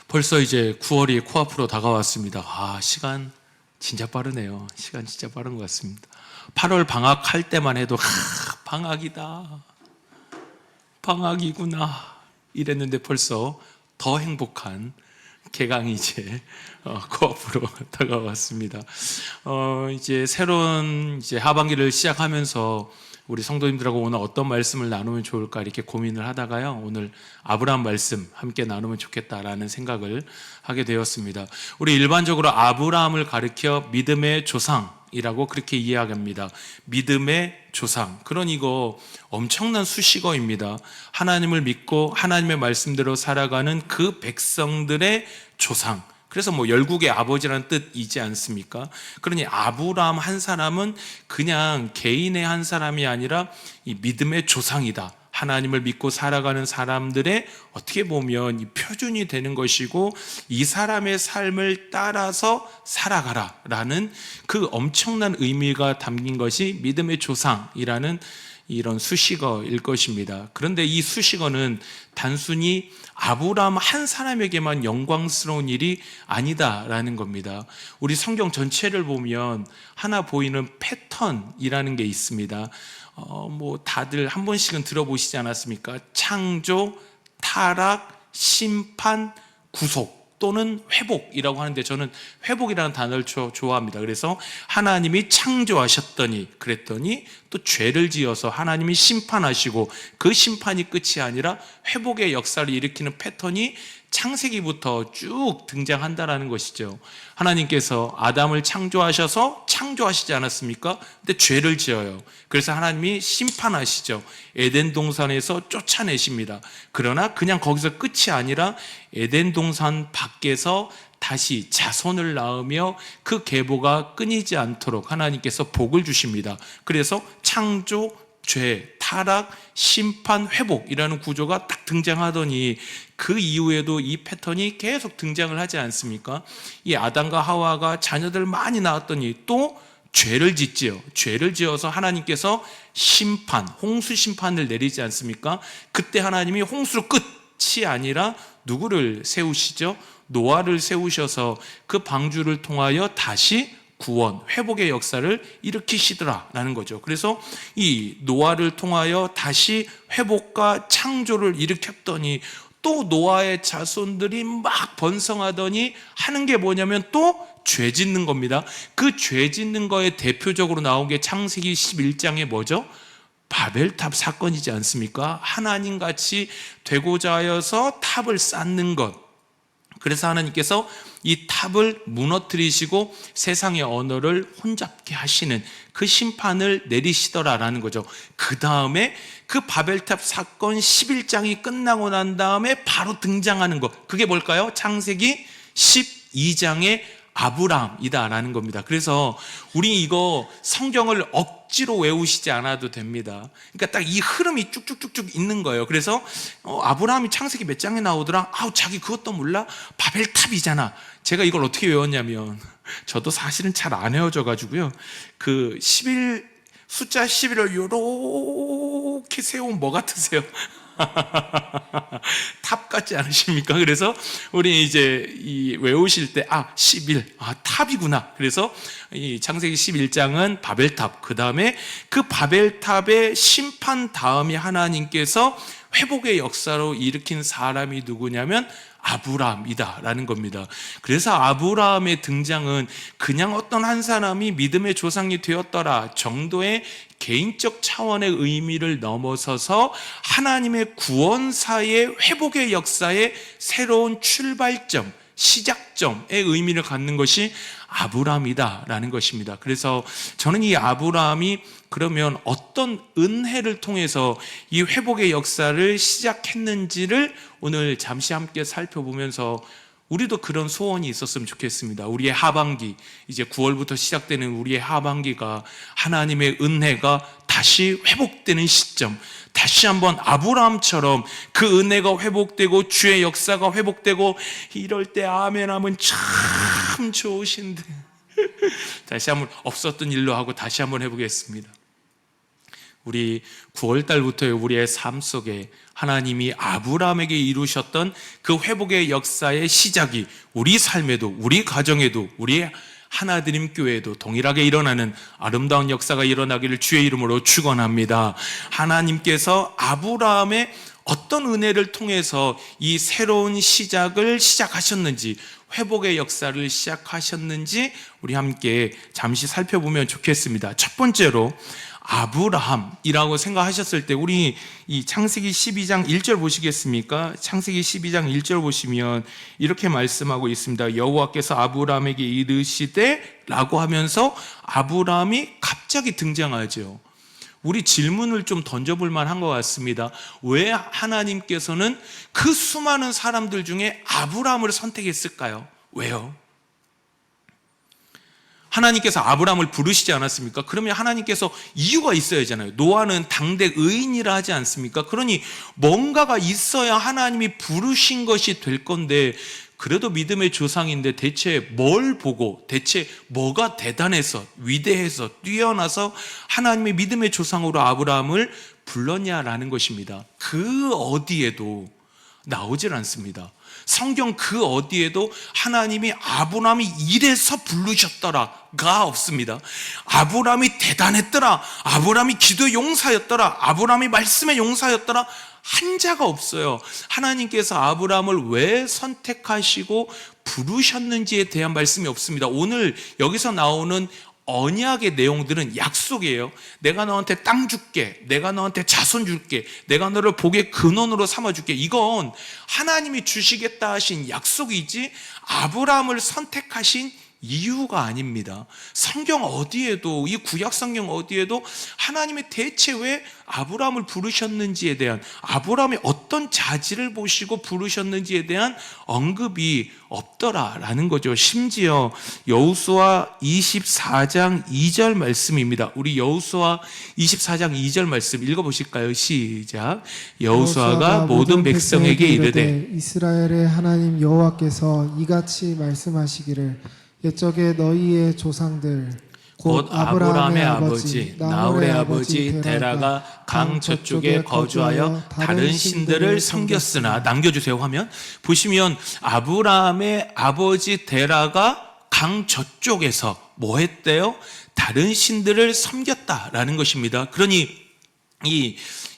벌써 이제 9월이 코앞으로 다가왔습니다. 시간 진짜 빠르네요. 시간 진짜 빠른 것 같습니다. 8월 방학할 때만 해도 방학이다, 방학이구나 이랬는데 벌써 더 행복한 개강이 이제 코앞으로 다가왔습니다. 이제 새로운 하반기를 시작하면서 우리 성도님들하고 오늘 어떤 말씀을 나누면 좋을까 이렇게 고민을 하다가요, 오늘 아브라함 말씀 함께 나누면 좋겠다라는 생각을 하게 되었습니다. 우리 일반적으로 아브라함을 가리켜 믿음의 조상이라고 그렇게 이해합니다. 믿음의 조상. 그러니 이거 엄청난 수식어입니다. 하나님을 믿고 하나님의 말씀대로 살아가는 그 백성들의 조상. 그래서 열국의 아버지라는 뜻이지 않습니까? 그러니 아브라함 한 사람은 그냥 개인의 한 사람이 아니라 이 믿음의 조상이다. 하나님을 믿고 살아가는 사람들의 어떻게 보면 이 표준이 되는 것이고, 이 사람의 삶을 따라서 살아가라라는 그 엄청난 의미가 담긴 것이 믿음의 조상이라는 이런 수식어일 것입니다. 그런데 이 수식어는 단순히 아브라함 한 사람에게만 영광스러운 일이 아니다라는 겁니다. 우리 성경 전체를 보면 하나 보이는 패턴이라는 게 있습니다. 다들 한 번씩은 들어보시지 않았습니까? 창조, 타락, 심판, 구속 또는 회복이라고 하는데, 저는 회복이라는 단어를 좋아합니다. 그래서 하나님이 창조하셨더니, 그랬더니 또 죄를 지어서 하나님이 심판하시고, 그 심판이 끝이 아니라 회복의 역사를 일으키는 패턴이 창세기부터 쭉 등장한다라는 것이죠. 하나님께서 아담을 창조하셔서 창조하시지 않았습니까? 근데 죄를 지어요. 그래서 하나님이 심판하시죠. 에덴 동산에서 쫓아내십니다. 그러나 그냥 거기서 끝이 아니라 에덴 동산 밖에서 다시 자손을 낳으며 그 계보가 끊이지 않도록 하나님께서 복을 주십니다. 그래서 창조, 죄, 타락, 심판, 회복이라는 구조가 딱 등장하더니 그 이후에도 이 패턴이 계속 등장을 하지 않습니까? 이 아담과 하와가 자녀들 많이 낳았더니 또 죄를 짓지요. 죄를 지어서 하나님께서 심판, 홍수 심판을 내리지 않습니까? 그때 하나님이 홍수로 끝이 아니라 누구를 세우시죠? 노아를 세우셔서 그 방주를 통하여 다시 구원, 회복의 역사를 일으키시더라라는 거죠. 그래서 이 노아를 통하여 다시 회복과 창조를 일으켰더니 또 노아의 자손들이 막 번성하더니 하는 게 뭐냐면 또 죄 짓는 겁니다. 그 죄 짓는 거에 대표적으로 나온 게 창세기 11장에 뭐죠? 바벨탑 사건이지 않습니까? 하나님같이 되고자 하여서 탑을 쌓는 것. 그래서 하나님께서 이 탑을 무너뜨리시고 세상의 언어를 혼잡게 하시는 그 심판을 내리시더라라는 거죠. 그 다음에 그 바벨탑 사건 11장이 끝나고 난 다음에 바로 등장하는 것, 그게 뭘까요? 창세기 12장의 아브라함이다라는 겁니다. 그래서 우리 이거 성경을 억지로 외우시지 않아도 됩니다. 그러니까 딱 이 흐름이 쭉쭉쭉쭉 있는 거예요. 그래서 아브라함이 창세기 몇 장에 나오더라? 자기 그것도 몰라? 바벨탑이잖아. 제가 이걸 어떻게 외웠냐면, 저도 사실은 잘 안 외워져 가지고요, 그 11 숫자 11을 요렇게 세우면 뭐 같으세요? 탑 같지 않으십니까? 그래서 우리 이제 외우실 때 11, 탑이구나. 그래서 이 창세기 11장은 바벨탑, 그 다음에 그 바벨탑의 심판 다음에 하나님께서 회복의 역사로 일으킨 사람이 누구냐면 아브라함이다라는 겁니다. 그래서 아브라함의 등장은 그냥 어떤 한 사람이 믿음의 조상이 되었더라 정도의 개인적 차원의 의미를 넘어서서 하나님의 구원사의 회복의 역사의 새로운 출발점, 시작점의 의미를 갖는 것이 아브라함이다라는 것입니다. 그래서 저는 이 아브라함이 그러면 어떤 은혜를 통해서 이 회복의 역사를 시작했는지를 오늘 잠시 함께 살펴보면서 우리도 그런 소원이 있었으면 좋겠습니다. 우리의 하반기, 이제 9월부터 시작되는 우리의 하반기가 하나님의 은혜가 다시 회복되는 시점, 다시 한번 아브라함처럼 그 은혜가 회복되고 주의 역사가 회복되고 이럴 때 아멘 하면 참 좋으신데 다시 한번 없었던 일로 하고 다시 한번 해보겠습니다. 우리 9월 달부터 우리의 삶 속에 하나님이 아브라함에게 이루셨던 그 회복의 역사의 시작이 우리 삶에도, 우리 가정에도, 우리 하나드림 교회에도 동일하게 일어나는 아름다운 역사가 일어나기를 주의 이름으로 축원합니다. 하나님께서 아브라함의 어떤 은혜를 통해서 이 새로운 시작을 시작하셨는지, 회복의 역사를 시작하셨는지 우리 함께 잠시 살펴보면 좋겠습니다. 첫 번째로 아브라함이라고 생각하셨을 때 우리 이 창세기 12장 1절 보시겠습니까? 창세기 12장 1절 보시면 이렇게 말씀하고 있습니다. 여호와께서 아브라함에게 이르시되 라고 하면서 아브라함이 갑자기 등장하죠. 우리 질문을 좀 던져볼 만한 것 같습니다. 왜 하나님께서는 그 수많은 사람들 중에 아브라함을 선택했을까요? 왜요? 하나님께서 아브라함을 부르시지 않았습니까? 그러면 하나님께서 이유가 있어야 하잖아요. 노아는 당대 의인이라 하지 않습니까? 그러니 뭔가가 있어야 하나님이 부르신 것이 될 건데, 그래도 믿음의 조상인데 대체 뭘 보고, 대체 뭐가 대단해서, 위대해서, 뛰어나서 하나님의 믿음의 조상으로 아브라함을 불렀냐라는 것입니다. 그 어디에도 나오질 않습니다. 성경 그 어디에도 하나님이 아브라함이 이래서 부르셨더라가 없습니다. 아브라함이 대단했더라, 아브라함이 기도의 용사였더라, 아브라함이 말씀의 용사였더라, 한 자가 없어요. 하나님께서 아브라함을 왜 선택하시고 부르셨는지에 대한 말씀이 없습니다. 오늘 여기서 나오는 언약의 내용들은 약속이에요. 내가 너한테 땅 줄게, 내가 너한테 자손 줄게, 내가 너를 복의 근원으로 삼아줄게. 이건 하나님이 주시겠다 하신 약속이지 아브라함을 선택하신 이유가 아닙니다. 성경 어디에도, 이 구약 성경 어디에도 하나님이 대체 왜 아브라함을 부르셨는지에 대한, 아브라함이 어떤 자질을 보시고 부르셨는지에 대한 언급이 없더라라는 거죠. 심지어 여호수아 24장 2절 말씀입니다. 우리 여호수아 24장 2절 말씀 읽어보실까요? 시작. 여호수아가 모든 백성에게 이르되 이스라엘의 하나님 여호와께서 이같이 말씀하시기를 옛적에 너희의 조상들 곧 아브라함의 아버지 나홀의 아버지 데라가 강 저쪽에 거주하여 다른 신들을 섬겼으나, 남겨주세요 화면. 보시면 아브라함의 아버지 데라가 강 저쪽에서 뭐 했대요? 다른 신들을 섬겼다라는 것입니다. 그러니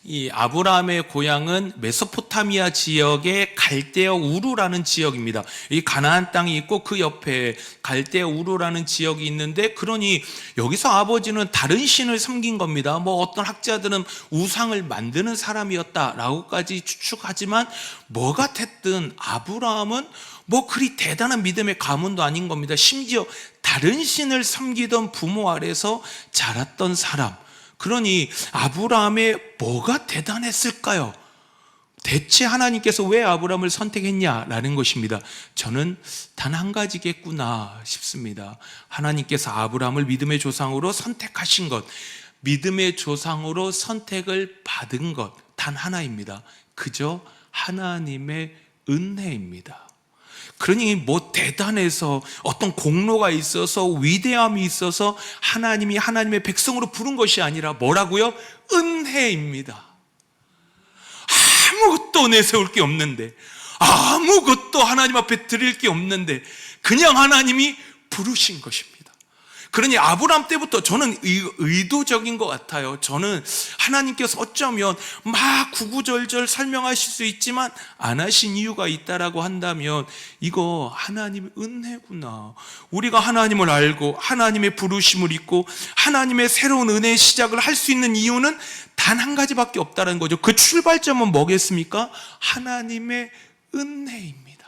이 아브라함의 고향은 메소포타미아 지역의 갈대아 우르라는 지역입니다. 이 가나안 땅이 있고 그 옆에 갈대아 우르라는 지역이 있는데, 그러니 여기서 아버지는 다른 신을 섬긴 겁니다. 뭐 어떤 학자들은 우상을 만드는 사람이었다라고까지 추측하지만, 뭐가 됐든 아브라함은 뭐 그리 대단한 믿음의 가문도 아닌 겁니다. 심지어 다른 신을 섬기던 부모 아래서 자랐던 사람. 그러니 아브라함의 뭐가 대단했을까요? 대체 하나님께서 왜 아브라함을 선택했냐라는 것입니다. 저는 단 한 가지겠구나 싶습니다. 하나님께서 아브라함을 믿음의 조상으로 선택하신 것, 믿음의 조상으로 선택을 받은 것 단 하나입니다. 그저 하나님의 은혜입니다. 그러니 뭐 대단해서 어떤 공로가 있어서 위대함이 있어서 하나님이 하나님의 백성으로 부른 것이 아니라 뭐라고요? 은혜입니다. 아무것도 내세울 게 없는데, 아무것도 하나님 앞에 드릴 게 없는데 그냥 하나님이 부르신 것입니다. 그러니 아브라함 때부터 저는 의도적인 것 같아요. 저는 하나님께서 어쩌면 막 구구절절 설명하실 수 있지만 안 하신 이유가 있다라고 한다면 이거 하나님의 은혜구나. 우리가 하나님을 알고 하나님의 부르심을 잊고 하나님의 새로운 은혜의 시작을 할 수 있는 이유는 단 한 가지밖에 없다는 거죠. 그 출발점은 뭐겠습니까? 하나님의 은혜입니다.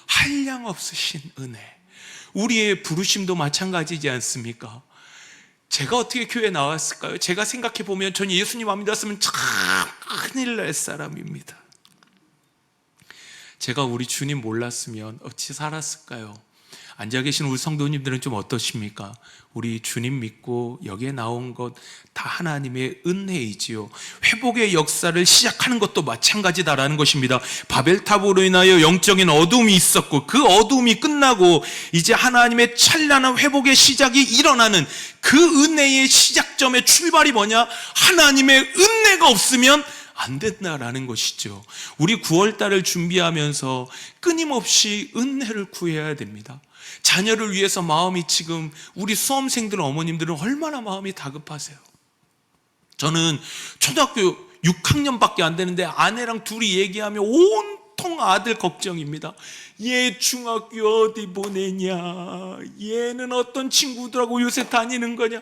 한량 없으신 은혜. 우리의 부르심도 마찬가지지 않습니까? 제가 어떻게 교회에 나왔을까요? 제가 생각해 보면 전 예수님 안 믿었으면 참 큰일 날 사람입니다. 제가 우리 주님 몰랐으면 어찌 살았을까요? 앉아 계신 우리 성도님들은 좀 어떠십니까? 우리 주님 믿고 여기에 나온 것 다 하나님의 은혜이지요. 회복의 역사를 시작하는 것도 마찬가지다라는 것입니다. 바벨탑으로 인하여 영적인 어둠이 있었고 그 어둠이 끝나고 이제 하나님의 찬란한 회복의 시작이 일어나는 그 은혜의 시작점의 출발이 뭐냐? 하나님의 은혜가 없으면 안 된다라는 것이죠. 우리 9월달을 준비하면서 끊임없이 은혜를 구해야 됩니다. 자녀를 위해서 마음이 지금 우리 수험생들 어머님들은 얼마나 마음이 다급하세요. 저는 초등학교 6학년밖에 안 되는데 아내랑 둘이 얘기하면 온통 아들 걱정입니다. 얘 중학교 어디 보내냐, 얘는 어떤 친구들하고 요새 다니는 거냐.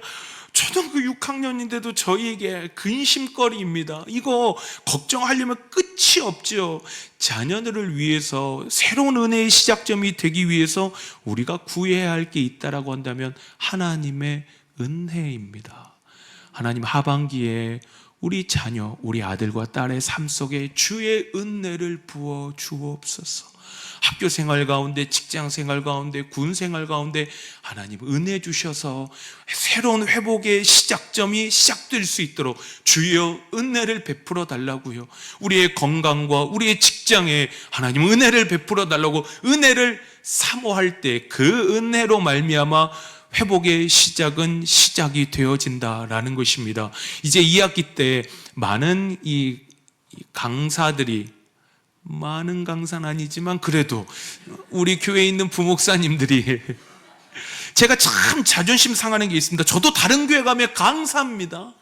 초등학교 6학년인데도 저희에게 근심거리입니다. 이거 걱정하려면 끝이 없죠. 자녀들을 위해서 새로운 은혜의 시작점이 되기 위해서 우리가 구해야 할 게 있다라고 한다면 하나님의 은혜입니다. 하나님, 하반기에 우리 자녀, 우리 아들과 딸의 삶 속에 주의 은혜를 부어 주옵소서. 학교 생활 가운데, 직장 생활 가운데, 군 생활 가운데 하나님 은혜 주셔서 새로운 회복의 시작점이 시작될 수 있도록 주여 은혜를 베풀어 달라고요. 우리의 건강과 우리의 직장에 하나님 은혜를 베풀어 달라고, 은혜를 사모할 때 그 은혜로 말미암아 회복의 시작은 시작이 되어진다라는 것입니다. 이제 2학기 때 많은 이 강사들이, 많은 강사는 아니지만 그래도 우리 교회에 있는 부목사님들이 제가 참 자존심 상하는 게 있습니다. 저도 다른 교회 가면 강사입니다.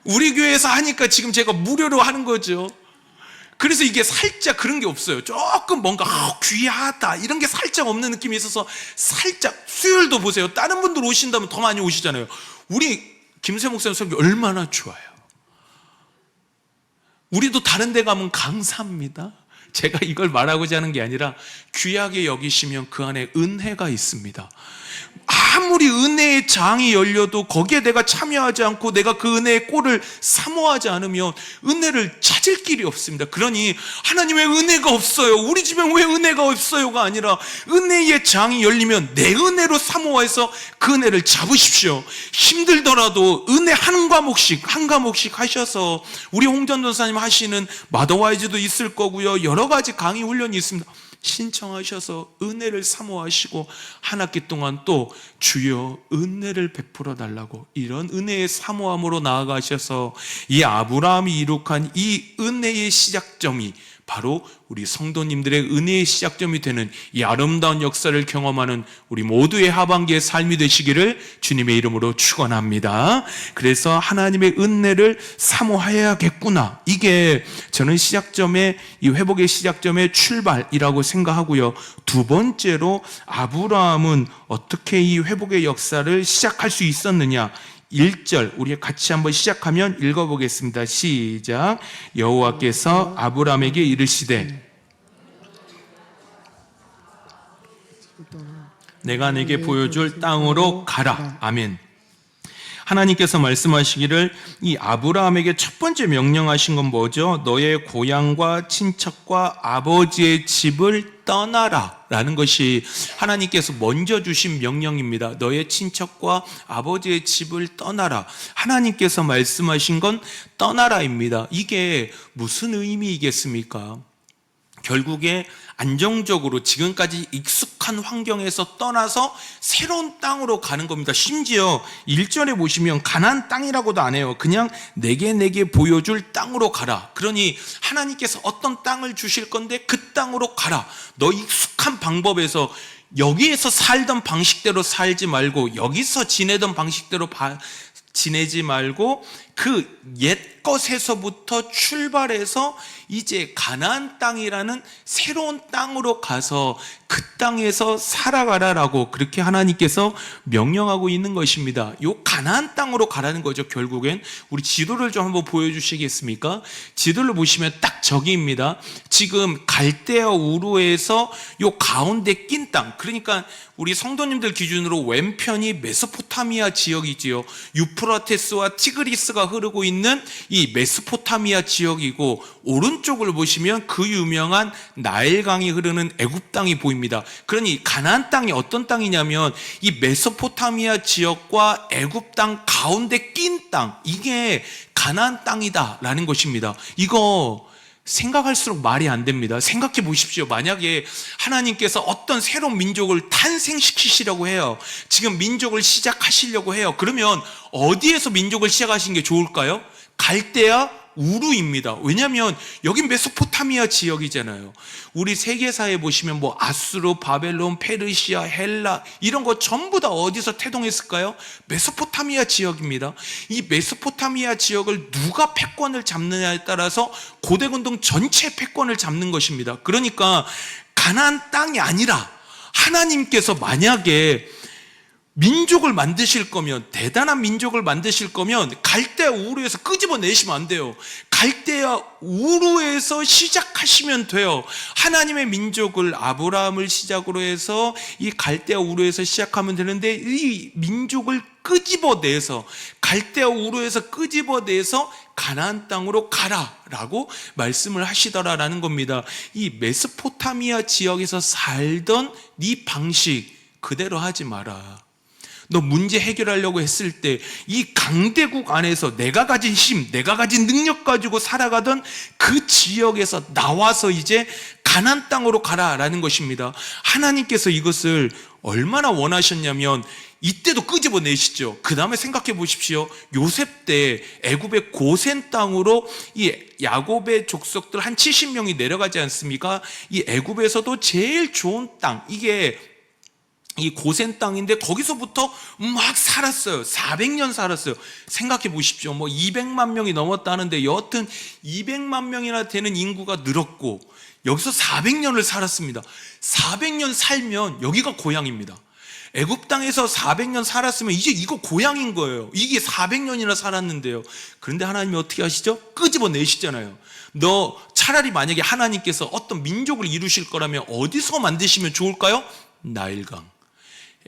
우리 교회에서 하니까 지금 제가 무료로 하는 거죠. 그래서 이게 살짝 그런 게 없어요. 조금 뭔가 귀하다 이런 게 살짝 없는 느낌이 있어서 살짝, 수요일도 보세요. 다른 분들 오신다면 더 많이 오시잖아요. 우리 김세 목사님 설교 얼마나 좋아요. 우리도 다른 데 가면 감사합니다. 제가 이걸 말하고자 하는 게 아니라 귀하게 여기시면 그 안에 은혜가 있습니다. 아무리 은혜의 장이 열려도 거기에 내가 참여하지 않고 내가 그 은혜의 꼴을 사모하지 않으면 은혜를 찾을 길이 없습니다. 그러니 하나님의 은혜가 없어요, 우리 집엔 왜 은혜가 없어요가 아니라 은혜의 장이 열리면 내 은혜로 사모해서 그 은혜를 잡으십시오. 힘들더라도 은혜 한 과목씩 하셔서, 우리 홍전도사님 하시는 마더와이즈도 있을 거고요, 여러 가지 강의 훈련이 있습니다. 신청하셔서 은혜를 사모하시고 한 학기 동안 또 주여 은혜를 베풀어 달라고 이런 은혜의 사모함으로 나아가셔서 이 아브라함이 이룩한 이 은혜의 시작점이 바로 우리 성도님들의 은혜의 시작점이 되는 이 아름다운 역사를 경험하는 우리 모두의 하반기의 삶이 되시기를 주님의 이름으로 축원합니다. 그래서 하나님의 은혜를 사모해야겠구나, 이게 저는 시작점의, 이 회복의 시작점의 출발이라고 생각하고요. 두 번째로 아브라함은 어떻게 이 회복의 역사를 시작할 수 있었느냐, 1절 우리 같이 한번 시작하면 읽어보겠습니다. 시작. 여호와께서 아브라함에게 이르시되 내가 내게 보여줄 땅으로 가라. 아멘. 하나님께서 말씀하시기를 이 아브라함에게 첫 번째 명령하신 건 뭐죠? 너의 고향과 친척과 아버지의 집을 떠나라 라는 것이 하나님께서 먼저 주신 명령입니다. 너의 친척과 아버지의 집을 떠나라. 하나님께서 말씀하신 건 떠나라입니다. 이게 무슨 의미이겠습니까? 결국에 안정적으로 지금까지 익숙한 환경에서 떠나서 새로운 땅으로 가는 겁니다. 심지어 1절에 보시면 가나안 땅이라고도 안 해요. 그냥 내게 보여줄 땅으로 가라. 그러니 하나님께서 어떤 땅을 주실 건데 그 땅으로 가라. 너 익숙한 방법에서, 여기에서 살던 방식대로 살지 말고, 여기서 지내던 방식대로 지내지 말고 그 옛 것에서부터 출발해서 이제 가나안 땅이라는 새로운 땅으로 가서 그 땅에서 살아가라라고 그렇게 하나님께서 명령하고 있는 것입니다. 요 가나안 땅으로 가라는 거죠. 결국엔 우리 지도를 좀 한번 보여주시겠습니까? 지도를 보시면 딱 저기입니다. 지금 갈대아 우르에서 요 가운데 낀 땅, 그러니까 우리 성도님들 기준으로 왼편이 메소포타미아 지역이지요. 유프라테스와 티그리스가 흐르고 있는 이 메소포타미아 지역이고, 오른쪽을 보시면 그 유명한 나일강이 흐르는 애굽 땅이 보입니다. 그러니 가나안 땅이 어떤 땅이냐면 이 메소포타미아 지역과 애굽 땅 가운데 낀 땅, 이게 가나안 땅이다라는 것입니다. 이거 생각할수록 말이 안 됩니다. 생각해 보십시오. 만약에 하나님께서 어떤 새로운 민족을 탄생시키시려고 해요. 지금 민족을 시작하시려고 해요. 그러면 어디에서 민족을 시작하시는 게 좋을까요? 갈대아 우루입니다. 왜냐하면 여긴 메소포타미아 지역이잖아요. 우리 세계사에 보시면 뭐 아수르, 바벨론, 페르시아, 헬라 이런 거 전부 다 어디서 태동했을까요? 메소포타미아 지역입니다. 이 메소포타미아 지역을 누가 패권을 잡느냐에 따라서 고대근동 전체 패권을 잡는 것입니다. 그러니까 가나안 땅이 아니라 하나님께서 만약에 민족을 만드실 거면, 대단한 민족을 만드실 거면 갈대아 우르에서 끄집어내시면 안 돼요. 갈대아 우르에서 시작하시면 돼요. 하나님의 민족을 아브라함을 시작으로 해서 이 갈대아 우르에서 시작하면 되는데, 이 민족을 끄집어내서 갈대아 우르에서 끄집어내서 가나안 땅으로 가라라고 말씀을 하시더라라는 겁니다. 이 메소포타미아 지역에서 살던 네 방식 그대로 하지 마라. 너 문제 해결하려고 했을 때 이 강대국 안에서 내가 가진 힘, 내가 가진 능력 가지고 살아가던 그 지역에서 나와서 이제 가나안 땅으로 가라라는 것입니다. 하나님께서 이것을 얼마나 원하셨냐면 이때도 끄집어내시죠. 그 다음에 생각해 보십시오. 요셉 때 애굽의 고센 땅으로 이 야곱의 족속들 한 70명이 내려가지 않습니까? 이 애굽에서도 제일 좋은 땅, 이게 이 고센 땅인데 거기서부터 막 살았어요. 400년 살았어요. 생각해 보십시오. 뭐 200만 명이 넘었다는데 여하튼 200만 명이나 되는 인구가 늘었고 여기서 400년을 살았습니다. 400년 살면 여기가 고향입니다. 애굽 땅에서 400년 살았으면 이제 이거 고향인 거예요. 이게 400년이나 살았는데요. 그런데 하나님이 어떻게 하시죠? 끄집어내시잖아요. 너 차라리 만약에 하나님께서 어떤 민족을 이루실 거라면 어디서 만드시면 좋을까요? 나일강.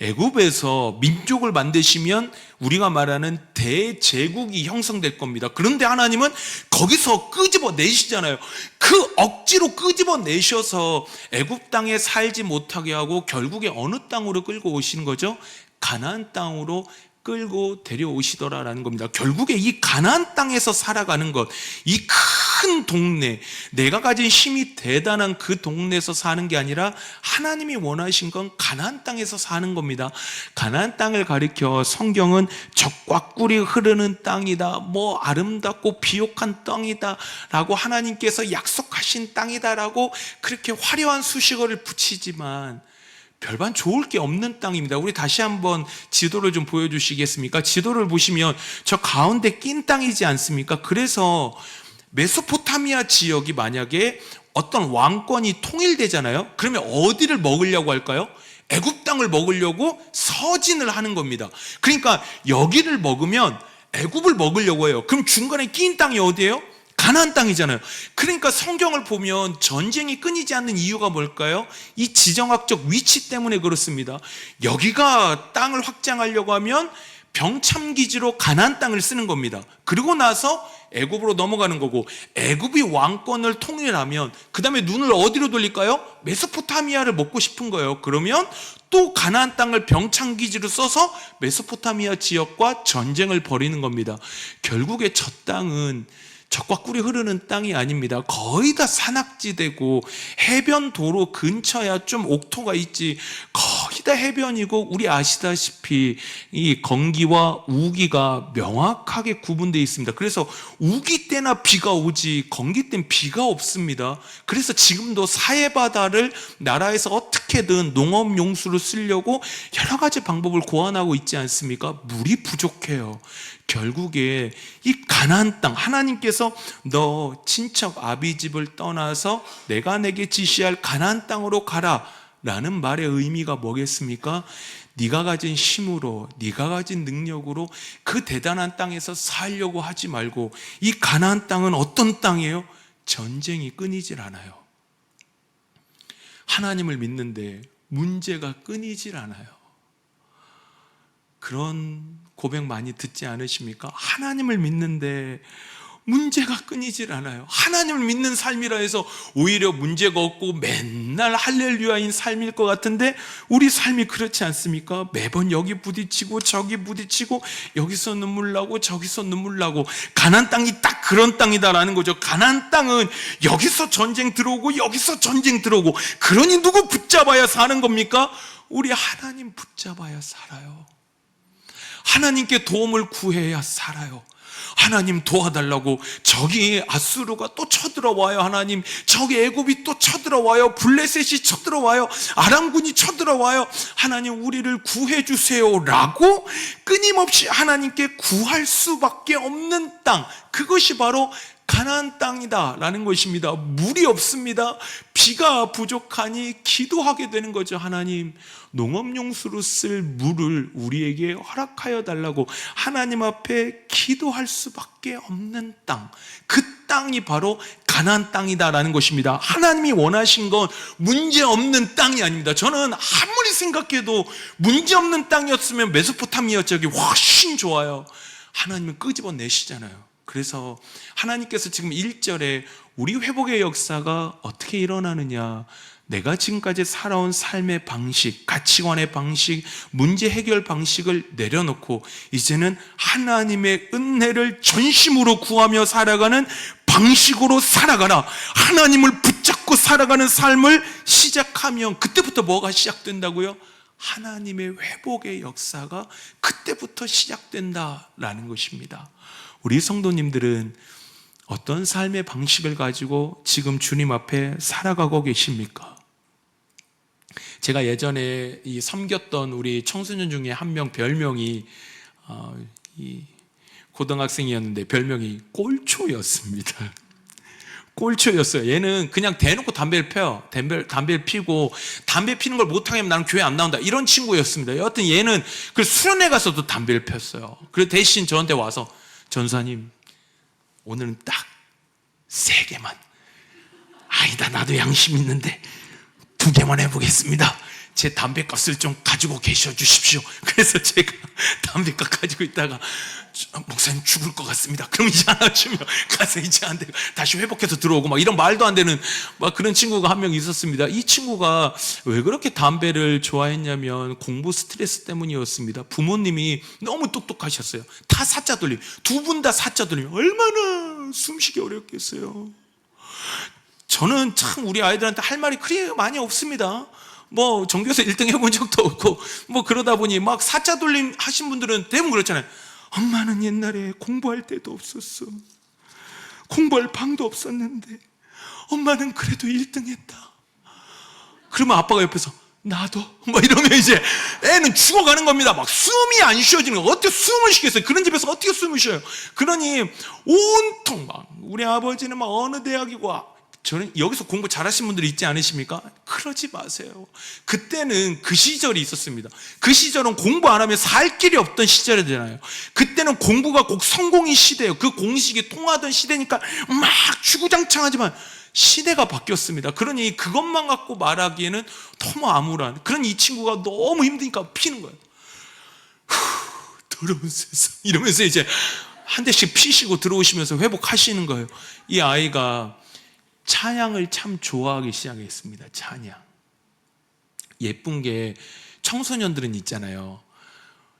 애굽에서 민족을 만드시면 우리가 말하는 대제국이 형성될 겁니다. 그런데 하나님은 거기서 끄집어내시잖아요. 그 억지로 끄집어내셔서 애굽 땅에 살지 못하게 하고 결국에 어느 땅으로 끌고 오시는 거죠? 가나안 땅으로 끌고 데려오시더라라는 겁니다. 결국에 이 가나안 땅에서 살아가는 것, 이 큰 동네, 내가 가진 힘이 대단한 그 동네에서 사는 게 아니라 하나님이 원하신 건 가나안 땅에서 사는 겁니다. 가나안 땅을 가리켜 성경은 젖과 꿀이 흐르는 땅이다, 뭐 아름답고 비옥한 땅이다 라고 하나님께서 약속하신 땅이다라고 그렇게 화려한 수식어를 붙이지만 별반 좋을 게 없는 땅입니다. 우리 다시 한번 지도를 좀 보여주시겠습니까? 지도를 보시면 저 가운데 낀 땅이지 않습니까? 그래서 메소포타미아 지역이 만약에 어떤 왕권이 통일되잖아요. 그러면 어디를 먹으려고 할까요? 애굽 땅을 먹으려고 서진을 하는 겁니다. 그러니까 여기를 먹으면 애굽을 먹으려고 해요. 그럼 중간에 낀 땅이 어디예요? 가나안 땅이잖아요. 그러니까 성경을 보면 전쟁이 끊이지 않는 이유가 뭘까요? 이 지정학적 위치 때문에 그렇습니다. 여기가 땅을 확장하려고 하면 병참기지로 가나안 땅을 쓰는 겁니다. 그리고 나서 애굽으로 넘어가는 거고, 애굽이 왕권을 통일하면 그 다음에 눈을 어디로 돌릴까요? 메소포타미아를 먹고 싶은 거예요. 그러면 또 가나안 땅을 병창기지로 써서 메소포타미아 지역과 전쟁을 벌이는 겁니다. 결국에 저 땅은 젖과 꿀이 흐르는 땅이 아닙니다. 거의 다 산악지대고 해변 도로 근처야 좀 옥토가 있지 거의 다 해변이고, 우리 아시다시피 이 건기와 우기가 명확하게 구분되어 있습니다. 그래서 우기 때나 비가 오지 건기 때는 비가 없습니다. 그래서 지금도 사해바다를 나라에서 어떻게든 농업용수로 쓰려고 여러 가지 방법을 고안하고 있지 않습니까? 물이 부족해요. 결국에 이 가나안 땅, 하나님께서 너 친척 아비집을 떠나서 내가 내게 지시할 가나안 땅으로 가라 라는 말의 의미가 뭐겠습니까? 네가 가진 힘으로, 네가 가진 능력으로 그 대단한 땅에서 살려고 하지 말고, 이 가나안 땅은 어떤 땅이에요? 전쟁이 끊이질 않아요. 하나님을 믿는데 문제가 끊이질 않아요. 그런 고백 많이 듣지 않으십니까? 하나님을 믿는데 문제가 끊이질 않아요. 하나님을 믿는 삶이라 해서 오히려 문제가 없고 맨날 할렐루야인 삶일 것 같은데 우리 삶이 그렇지 않습니까? 매번 여기 부딪히고 저기 부딪히고 여기서 눈물 나고 저기서 눈물 나고. 가나안 땅이 딱 그런 땅이다라는 거죠. 가나안 땅은 여기서 전쟁 들어오고 여기서 전쟁 들어오고. 그러니 누구 붙잡아야 사는 겁니까? 우리 하나님 붙잡아야 살아요. 하나님께 도움을 구해야 살아요. 하나님 도와달라고. 저기 아수르가 또 쳐들어와요. 하나님, 저기 애굽이 또 쳐들어와요. 블레셋이 쳐들어와요. 아람군이 쳐들어와요. 하나님, 우리를 구해주세요 라고 끊임없이 하나님께 구할 수밖에 없는 땅, 그것이 바로 가나안 땅이다 라는 것입니다. 물이 없습니다. 비가 부족하니 기도하게 되는 거죠. 하나님, 농업용수로 쓸 물을 우리에게 허락하여 달라고 하나님 앞에 기도할 수밖에 없는 땅, 그 땅이 바로 가나안 땅이다 라는 것입니다. 하나님이 원하신 건 문제없는 땅이 아닙니다. 저는 아무리 생각해도 문제없는 땅이었으면 메소포타미아 지역이 훨씬 좋아요. 하나님은 끄집어내시잖아요. 그래서 하나님께서 지금 1절에 우리 회복의 역사가 어떻게 일어나느냐, 내가 지금까지 살아온 삶의 방식, 가치관의 방식, 문제 해결 방식을 내려놓고 이제는 하나님의 은혜를 전심으로 구하며 살아가는 방식으로 살아가라. 하나님을 붙잡고 살아가는 삶을 시작하면 그때부터 뭐가 시작된다고요? 하나님의 회복의 역사가 그때부터 시작된다라는 것입니다. 우리 성도님들은 어떤 삶의 방식을 가지고 지금 주님 앞에 살아가고 계십니까? 제가 예전에 섬겼던 우리 청소년 중에 한 명 별명이 고등학생이었는데 별명이 꼴초였습니다. 꼴초였어요. 얘는 그냥 대놓고 담배를 펴요. 담배를 피고 담배 피는 걸 못하면 나는 교회 안 나온다, 이런 친구였습니다. 여하튼 얘는 그 수련회 가서도 담배를 폈어요. 그래서 대신 저한테 와서, 전사님, 오늘은 딱 3개만. 아니다, 나도 양심 있는데 2개만 해보겠습니다. 제 담배값을 좀 가지고 계셔 주십시오. 그래서 제가 담배값 가지고 있다가, 목사님 죽을 것 같습니다. 그럼 이제 하나 주면 가서 이제 안 되고 다시 회복해서 들어오고 막 이런 말도 안 되는 막 그런 친구가 한 명 있었습니다. 이 친구가 왜 그렇게 담배를 좋아했냐면 공부 스트레스 때문이었습니다. 부모님이 너무 똑똑하셨어요. 다 사자 돌림, 2분 다 사자 돌림. 얼마나 숨쉬기 어렵겠어요. 저는 참 우리 아이들한테 할 말이 그리 많이 없습니다. 뭐 전교에서 1등 해본 적도 없고 뭐 그러다 보니 막 사자 돌림 하신 분들은 대부분 그렇잖아요. 엄마는 옛날에 공부할 때도 없었어. 공부할 방도 없었는데 엄마는 그래도 1등 했다. 그러면 아빠가 옆에서 나도 뭐 이러면 이제 애는 죽어가는 겁니다. 막 숨이 안 쉬어지는 거예요. 어떻게 숨을 쉬겠어요? 그런 집에서 어떻게 숨을 쉬어요? 그러니 온통 막 우리 아버지는 막 어느 대학이고, 저는 여기서 공부 잘하신 분들이 있지 않으십니까? 그러지 마세요. 그때는 그 시절이 있었습니다. 그 시절은 공부 안 하면 살 길이 없던 시절이잖아요. 그때는 공부가 꼭 성공의 시대예요. 그 공식이 통하던 시대니까 막 주구장창하지만 시대가 바뀌었습니다. 그러니 그것만 갖고 말하기에는 너무 암울한, 그런 이 친구가 너무 힘드니까 피는 거예요. 더러운 세상 이러면서 이제 한 대씩 피시고 들어오시면서 회복하시는 거예요. 이 아이가 찬양을 참 좋아하기 시작했습니다. 찬양. 예쁜 게, 청소년들은 있잖아요.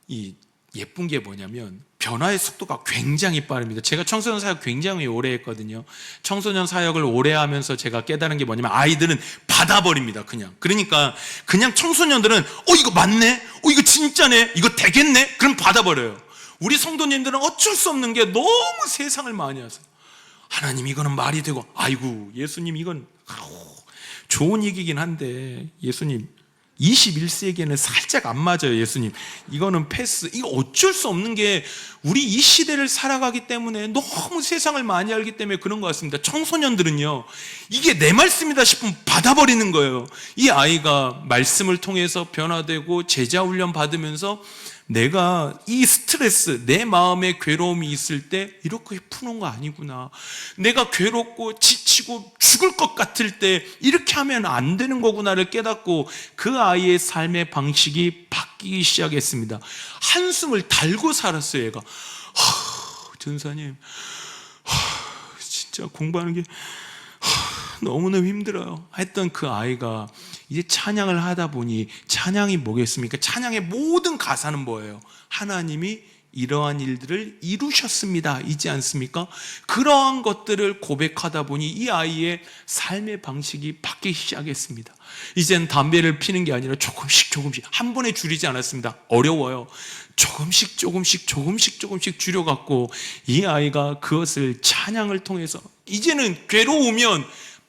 이 예쁜 게 뭐냐면 변화의 속도가 굉장히 빠릅니다. 제가 청소년 사역 굉장히 오래 했거든요. 청소년 사역을 오래 하면서 제가 깨달은 게 뭐냐면 아이들은 받아버립니다. 그러니까 그냥 청소년들은 이거 맞네? 이거 진짜네? 이거 되겠네? 그럼 받아버려요. 우리 성도님들은 어쩔 수 없는 게 너무 세상을 많이 하세요. 하나님, 이거는 말이 되고, 아이고 예수님, 이건 좋은 얘기긴 한데 예수님 21세기에는 살짝 안 맞아요. 예수님, 이거는 패스. 이거 어쩔 수 없는 게 우리 이 시대를 살아가기 때문에 너무 세상을 많이 알기 때문에 그런 것 같습니다. 청소년들은요, 이게 내 말씀이다 싶으면 받아버리는 거예요. 이 아이가 말씀을 통해서 변화되고 제자 훈련 받으면서 내가 이 스트레스, 내 마음에 괴로움이 있을 때 이렇게 푸는 거 아니구나. 내가 괴롭고 지치고 죽을 것 같을 때 이렇게 하면 안 되는 거구나를 깨닫고 그 아이의 삶의 방식이 바뀌기 시작했습니다. 한숨을 달고 살았어요. 얘가 전사님 진짜 공부하는 게 너무너무 힘들어요 했던 그 아이가 이제 찬양을 하다 보니, 찬양이 뭐겠습니까? 찬양의 모든 가사는 뭐예요? 하나님이 이러한 일들을 이루셨습니다 이지 않습니까? 그러한 것들을 고백하다 보니 이 아이의 삶의 방식이 바뀌기 시작했습니다. 이젠 담배를 피는 게 아니라 조금씩 한 번에 줄이지 않았습니다. 어려워요. 조금씩 줄여갖고 이 아이가 그것을 찬양을 통해서 이제는 괴로우면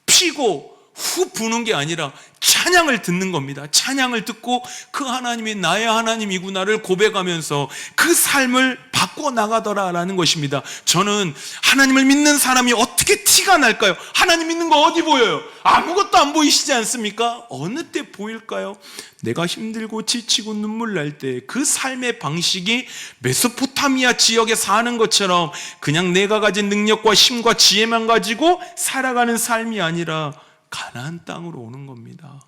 피고 후 부는 게 아니라 찬양을 듣는 겁니다. 찬양을 듣고 그 하나님이 나의 하나님이구나를 고백하면서 그 삶을 바꿔나가더라라는 것입니다. 저는 하나님을 믿는 사람이 어떻게 티가 날까요? 하나님 믿는 거 어디 보여요? 아무것도 안 보이시지 않습니까? 어느 때 보일까요? 내가 힘들고 지치고 눈물 날 때 그 삶의 방식이 메소포타미아 지역에 사는 것처럼 그냥 내가 가진 능력과 힘과 지혜만 가지고 살아가는 삶이 아니라 가나안 땅으로 오는 겁니다.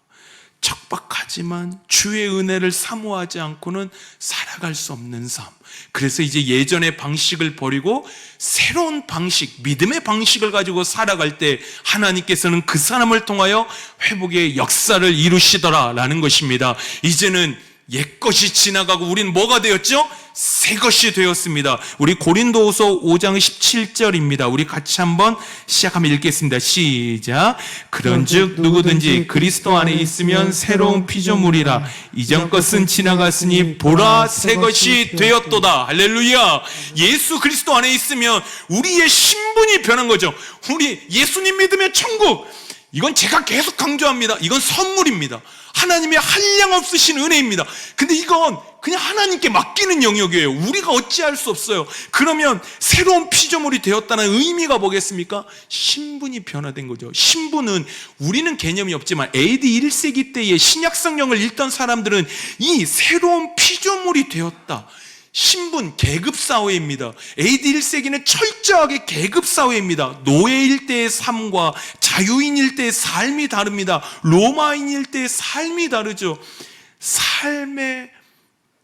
척박하지만 주의 은혜를 사모하지 않고는 살아갈 수 없는 삶. 그래서 이제 예전의 방식을 버리고 새로운 방식, 믿음의 방식을 가지고 살아갈 때 하나님께서는 그 사람을 통하여 회복의 역사를 이루시더라라는 것입니다. 이제는 옛것이 지나가고 우리는 뭐가 되었죠? 새것이 되었습니다. 우리 고린도후서 5장 17절입니다. 우리 같이 한번 시작하면 읽겠습니다. 시작. 그런즉 누구든지 그리스도 안에 있으면 새로운 피조물이라. 이전 것은 지나갔으니 보라 새것이 되었도다. 할렐루야. 예수 그리스도 안에 있으면 우리의 신분이 변한 거죠. 우리 예수님 믿으면 천국. 이건 제가 계속 강조합니다. 이건 선물입니다. 하나님의 한량없으신 은혜입니다. 근데 이건 그냥 하나님께 맡기는 영역이에요. 우리가 어찌할 수 없어요. 그러면 새로운 피조물이 되었다는 의미가 뭐겠습니까? 신분이 변화된 거죠. 신분은 우리는 개념이 없지만 AD 1세기 때의 신약 성경을 읽던 사람들은 이 새로운 피조물이 되었다. 신분, 계급사회입니다. AD 1세기는 철저하게 계급사회입니다. 노예일 때의 삶과 자유인일 때의 삶이 다릅니다. 로마인일 때의 삶이 다르죠. 삶의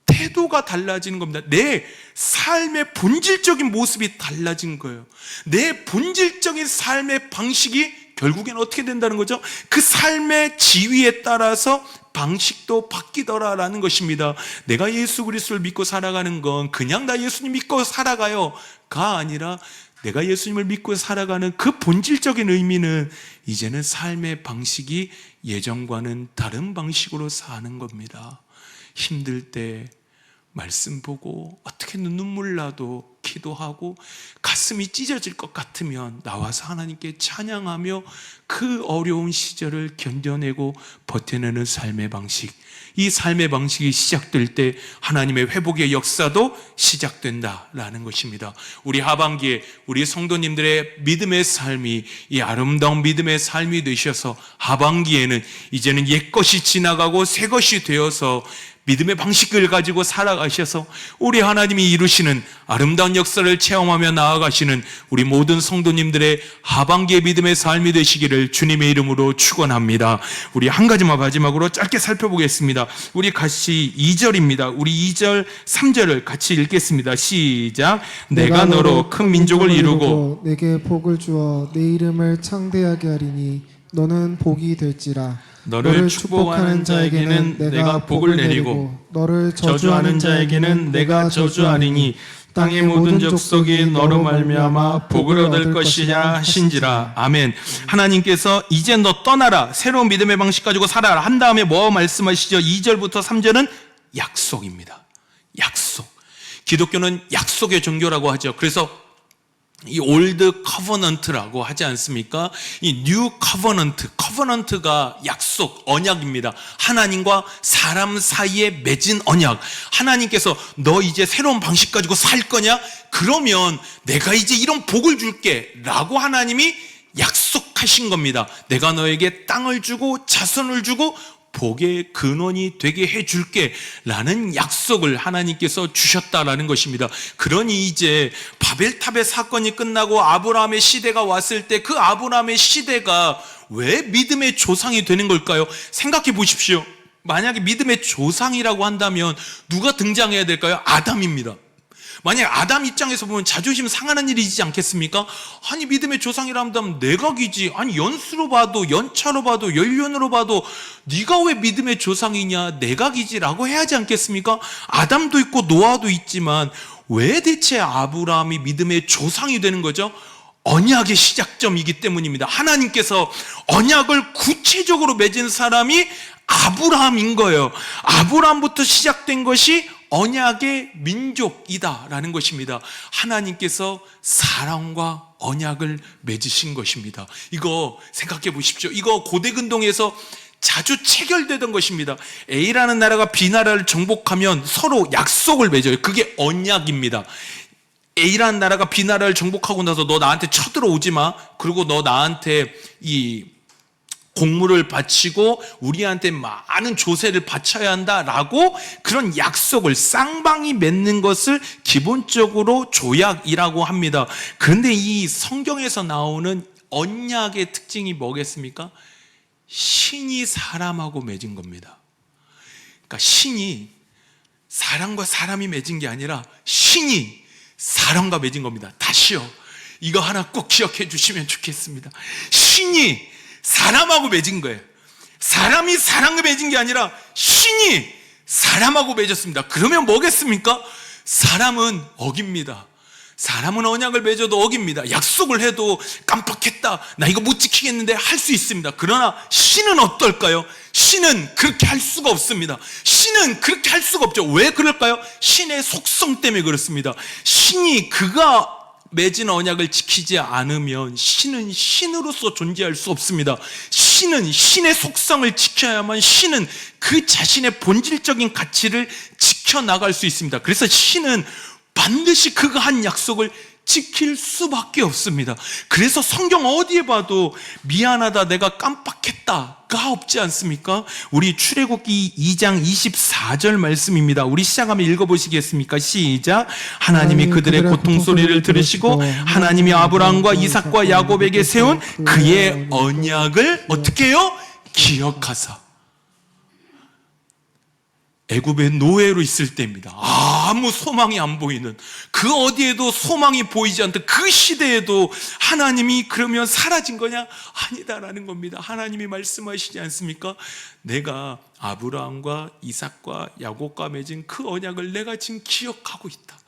태도가 달라지는 겁니다. 내 삶의 본질적인 모습이 달라진 거예요. 내 본질적인 삶의 방식이 결국엔 어떻게 된다는 거죠? 그 삶의 지위에 따라서 방식도 바뀌더라라는 것입니다. 내가 예수 그리스도를 믿고 살아가는 건 그냥 나 예수님 믿고 살아가요가 아니라 내가 예수님을 믿고 살아가는 그 본질적인 의미는 이제는 삶의 방식이 예전과는 다른 방식으로 사는 겁니다. 힘들 때 말씀 보고 어떻게 눈물 나도 기도하고 가슴이 찢어질 것 같으면 나와서 하나님께 찬양하며 그 어려운 시절을 견뎌내고 버텨내는 삶의 방식. 이 삶의 방식이 시작될 때 하나님의 회복의 역사도 시작된다라는 것입니다. 우리 하반기에 우리 성도님들의 믿음의 삶이 이 아름다운 믿음의 삶이 되셔서 하반기에는 이제는 옛것이 지나가고 새것이 되어서 믿음의 방식을 가지고 살아가셔서 우리 하나님이 이루시는 아름다운 역사를 체험하며 나아가시는 우리 모든 성도님들의 하반기의 믿음의 삶이 되시기를 주님의 이름으로 축원합니다. 우리 한 가지만 마지막으로 짧게 살펴보겠습니다. 우리 같이 2절입니다. 우리 2절, 3절을 같이 읽겠습니다. 시작. 내가 너로 큰 민족을 이루고 내게 복을 주어 내 이름을 창대하게 하리니 너는 복이 될지라. 너를 축복하는 자에게는 내가 복을 내리고 너를 저주하는 자에게는 내가 저주하리니 땅의 모든 족속이 너로 말미암아 복을 얻을 것이냐 하신지라. 아멘. 하나님께서 이제 너 떠나라, 새로운 믿음의 방식 가지고 살아라 한 다음에 뭐 말씀하시죠? 2절부터 3절은 약속입니다. 약속. 기독교는 약속의 종교라고 하죠. 그래서 이 올드 커버넌트라고 하지 않습니까? 이 뉴 커버넌트, 커버넌트가 약속, 언약입니다. 하나님과 사람 사이에 맺은 언약. 하나님께서 너 이제 새로운 방식 가지고 살 거냐? 그러면 내가 이제 이런 복을 줄게 라고 하나님이 약속하신 겁니다. 내가 너에게 땅을 주고 자손을 주고 복의 근원이 되게 해줄게 라는 약속을 하나님께서 주셨다라는 것입니다. 그러니 이제 바벨탑의 사건이 끝나고 아브라함의 시대가 왔을 때 그 아브라함의 시대가 왜 믿음의 조상이 되는 걸까요? 생각해 보십시오. 만약에 믿음의 조상이라고 한다면 누가 등장해야 될까요? 아담입니다. 만약 아담 입장에서 보면 자존심 상하는 일이지 않겠습니까? 아니 믿음의 조상이라 한다면 내각이지. 아니 연수로 봐도 연차로 봐도 연륜으로 봐도 네가 왜 믿음의 조상이냐, 내각이지라고 해야 하지 않겠습니까? 아담도 있고 노아도 있지만 왜 대체 아브라함이 믿음의 조상이 되는 거죠? 언약의 시작점이기 때문입니다. 하나님께서 언약을 구체적으로 맺은 사람이 아브라함인 거예요. 아브라함부터 시작된 것이 언약의 민족이다라는 것입니다. 하나님께서 사랑과 언약을 맺으신 것입니다. 이거 생각해 보십시오. 이거 고대근동에서 자주 체결되던 것입니다. A라는 나라가 B 나라를 정복하면 서로 약속을 맺어요. 그게 언약입니다. A라는 나라가 B 나라를 정복하고 나서 너 나한테 쳐들어오지 마. 그리고 너 나한테 이 공물을 바치고 우리한테 많은 조세를 바쳐야 한다라고 그런 약속을 쌍방이 맺는 것을 기본적으로 조약이라고 합니다. 그런데 이 성경에서 나오는 언약의 특징이 뭐겠습니까? 신이 사람하고 맺은 겁니다. 그러니까 신이 사람과 사람이 맺은 게 아니라 신이 사람과 맺은 겁니다. 다시요. 이거 하나 꼭 기억해 주시면 좋겠습니다. 신이 사람하고 맺은 거예요. 사람이 사람과 맺은 게 아니라 신이 사람하고 맺었습니다. 그러면 뭐겠습니까? 사람은 어깁니다. 사람은 언약을 맺어도 어깁니다. 약속을 해도 깜빡했다, 나 이거 못 지키겠는데 할 수 있습니다. 그러나 신은 어떨까요? 신은 그렇게 할 수가 없습니다. 신은 그렇게 할 수가 없죠. 왜 그럴까요? 신의 속성 때문에 그렇습니다. 신이 그가 맺은 언약을 지키지 않으면 신은 신으로서 존재할 수 없습니다. 신은 신의 속성을 지켜야만 신은 그 자신의 본질적인 가치를 지켜나갈 수 있습니다. 그래서 신은 반드시 그가 한 약속을 지킬 수밖에 없습니다. 그래서 성경 어디에 봐도 미안하다, 내가 깜빡했다가 없지 않습니까? 우리 출애굽기 2장 24절 말씀입니다. 우리 시작하면 읽어보시겠습니까? 시작. 하나님이 그들의 고통 소리를 들으시고 하나님이 아브라함과 이삭과 야곱에게 세운 그의 언약을 어떻게 해요? 기억하사. 애굽의 노예로 있을 때입니다. 아무 소망이 안 보이는, 그 어디에도 소망이 보이지 않던 그 시대에도 하나님이 그러면 사라진 거냐? 아니다라는 겁니다. 하나님이 말씀하시지 않습니까? 내가 아브라함과 이삭과 야곱과 맺은 그 언약을 내가 지금 기억하고 있다.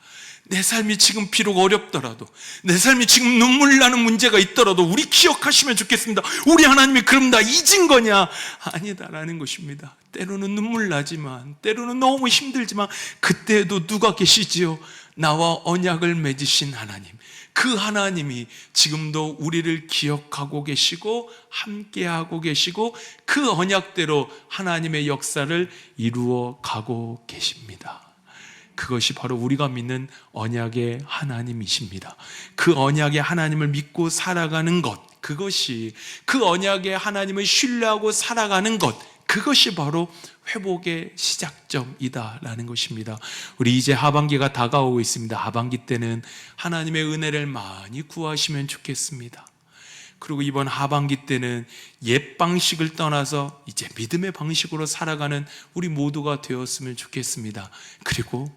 내 삶이 지금 비록 어렵더라도, 내 삶이 지금 눈물 나는 문제가 있더라도 우리 기억하시면 좋겠습니다. 우리 하나님이 그럼 다 잊은 거냐? 아니다라는 것입니다. 때로는 눈물 나지만, 때로는 너무 힘들지만 그때에도 누가 계시지요? 나와 언약을 맺으신 하나님. 그 하나님이 지금도 우리를 기억하고 계시고 함께하고 계시고 그 언약대로 하나님의 역사를 이루어 가고 계십니다. 그것이 바로 우리가 믿는 언약의 하나님이십니다. 그 언약의 하나님을 믿고 살아가는 것, 그것이, 그 언약의 하나님을 신뢰하고 살아가는 것, 그것이 바로 회복의 시작점이다라는 것입니다. 우리 이제 하반기가 다가오고 있습니다. 하반기 때는 하나님의 은혜를 많이 구하시면 좋겠습니다. 그리고 이번 하반기 때는 옛 방식을 떠나서 이제 믿음의 방식으로 살아가는 우리 모두가 되었으면 좋겠습니다. 그리고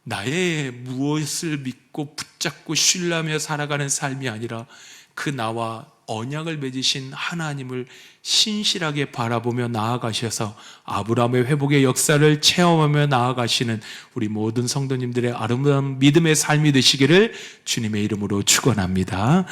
나의 무엇을 믿고 붙잡고 신뢰하며 살아가는 삶이 아니라 그 나와 언약을 맺으신 하나님을 신실하게 바라보며 나아가셔서 아브라함의 회복의 역사를 체험하며 나아가시는 우리 모든 성도님들의 아름다운 믿음의 삶이 되시기를 주님의 이름으로 축원합니다.